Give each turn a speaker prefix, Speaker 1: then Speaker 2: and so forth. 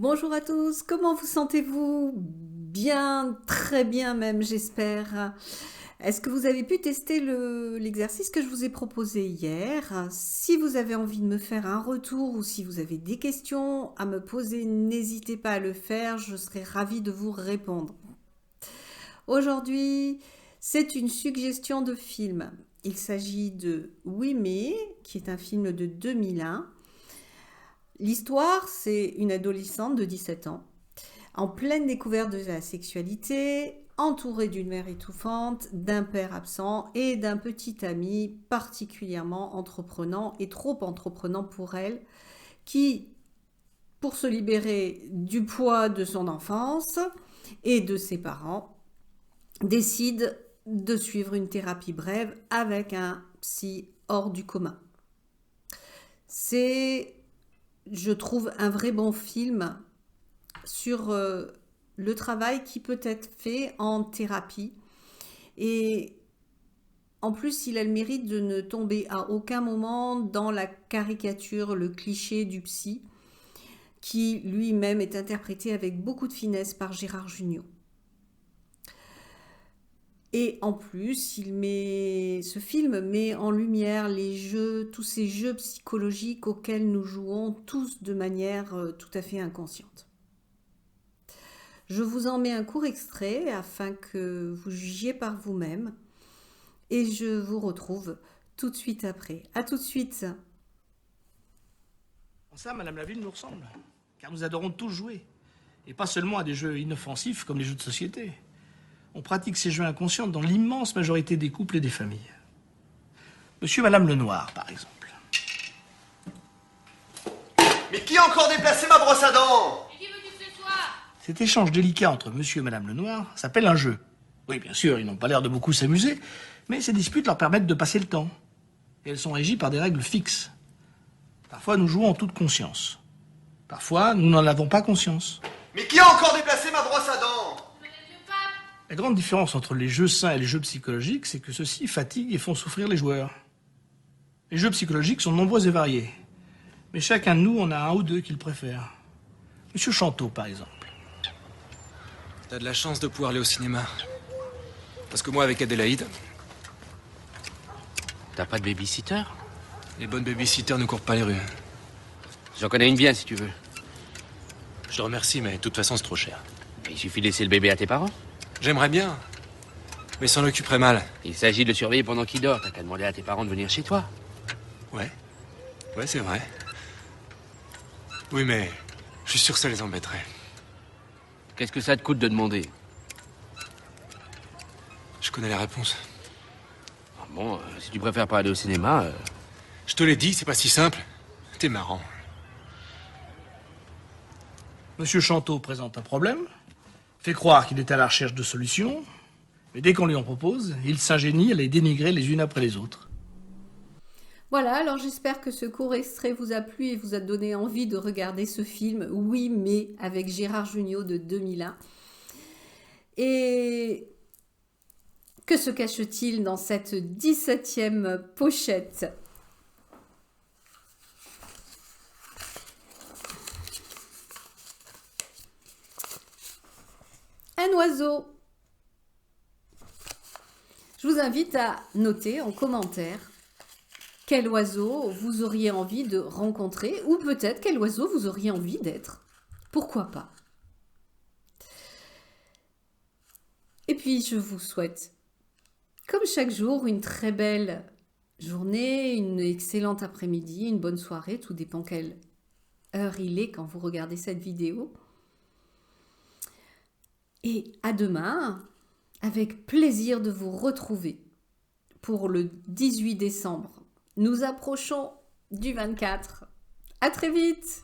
Speaker 1: Bonjour à tous, comment vous sentez-vous? Bien, très bien même, j'espère. Est-ce que vous avez pu tester l'exercice que je vous ai proposé hier? Si vous avez envie de me faire un retour ou si vous avez des questions à me poser, n'hésitez pas à le faire, je serai ravie de vous répondre. Aujourd'hui, c'est une suggestion de film. Il s'agit de Oui mais, qui est un film de 2001. L'histoire, c'est une adolescente de 17 ans, en pleine découverte de la sexualité, entourée d'une mère étouffante, d'un père absent et d'un petit ami particulièrement entreprenant et trop entreprenant pour elle, qui, pour se libérer du poids de son enfance et de ses parents, décide de suivre une thérapie brève avec un psy hors du commun. C'est, je trouve, un vrai bon film sur le travail qui peut être fait en thérapie. Et en plus, il a le mérite de ne tomber à aucun moment dans la caricature, le cliché du psy, qui lui-même est interprété avec beaucoup de finesse par Gérard Jugnot. Et en plus, ce film met en lumière tous ces jeux psychologiques auxquels nous jouons tous de manière tout à fait inconsciente. Je vous en mets un court extrait afin que vous jugiez par vous-même et je vous retrouve tout de suite après. À tout de suite.
Speaker 2: Ça, Madame Laville nous ressemble, car nous adorons tous jouer, et pas seulement à des jeux inoffensifs comme les jeux de société. On pratique ces jeux inconscients dans l'immense majorité des couples et des familles. Monsieur et Madame Lenoir, par exemple.
Speaker 3: Mais qui a encore déplacé ma brosse à dents?
Speaker 4: Et qui veut que ce soit?
Speaker 2: Cet échange délicat entre Monsieur et Madame Lenoir s'appelle un jeu. Oui, bien sûr, ils n'ont pas l'air de beaucoup s'amuser, mais ces disputes leur permettent de passer le temps. Et elles sont régies par des règles fixes. Parfois, nous jouons en toute conscience. Parfois, nous n'en avons pas conscience.
Speaker 3: Mais qui a encore déplacé ma brosse à dents?
Speaker 4: Peut-être le pape.
Speaker 2: La grande différence entre les jeux sains et les jeux psychologiques, c'est que ceux-ci fatiguent et font souffrir les joueurs. Les jeux psychologiques sont nombreux et variés. Mais chacun de nous en a un ou deux qu'il préfère. Monsieur Chanteau, par exemple.
Speaker 5: T'as de la chance de pouvoir aller au cinéma. Parce que moi, avec Adélaïde,
Speaker 6: T'as pas de baby-sitter?
Speaker 5: les bonnes babysitters ne courent pas les rues.
Speaker 6: J'en connais une bien, si tu veux.
Speaker 5: Je te remercie, mais de toute façon, c'est trop cher.
Speaker 6: Il suffit de laisser le bébé à tes parents.
Speaker 5: J'aimerais bien, mais s'en occuperait mal.
Speaker 6: Il s'agit de le surveiller pendant qu'il dort. T'as qu'à demander à tes parents de venir chez toi.
Speaker 5: Ouais, c'est vrai. Oui, mais je suis sûr que ça les embêterait.
Speaker 6: Qu'est-ce que ça te coûte de demander?
Speaker 5: Je connais la réponse.
Speaker 6: Ah bon, si tu préfères pas aller au cinéma...
Speaker 5: Je te l'ai dit, c'est pas si simple. T'es marrant.
Speaker 2: Monsieur Chanteau présente un problème, fait croire qu'il est à la recherche de solutions, mais dès qu'on lui en propose, il s'ingénie à les dénigrer les unes après les autres.
Speaker 1: Voilà, alors j'espère que ce court extrait vous a plu et vous a donné envie de regarder ce film Oui mais avec Gérard Jugnot de 2001. Et que se cache-t-il dans cette 17e pochette? Un oiseau. Je vous invite à noter en commentaire quel oiseau vous auriez envie de rencontrer ou peut-être quel oiseau vous auriez envie d'être. Pourquoi pas? Et puis je vous souhaite, comme chaque jour, une très belle journée, une excellente après-midi, une bonne soirée, tout dépend quelle heure il est quand vous regardez cette vidéo. Et à demain, avec plaisir de vous retrouver pour le 18 décembre. Nous approchons du 24. À très vite!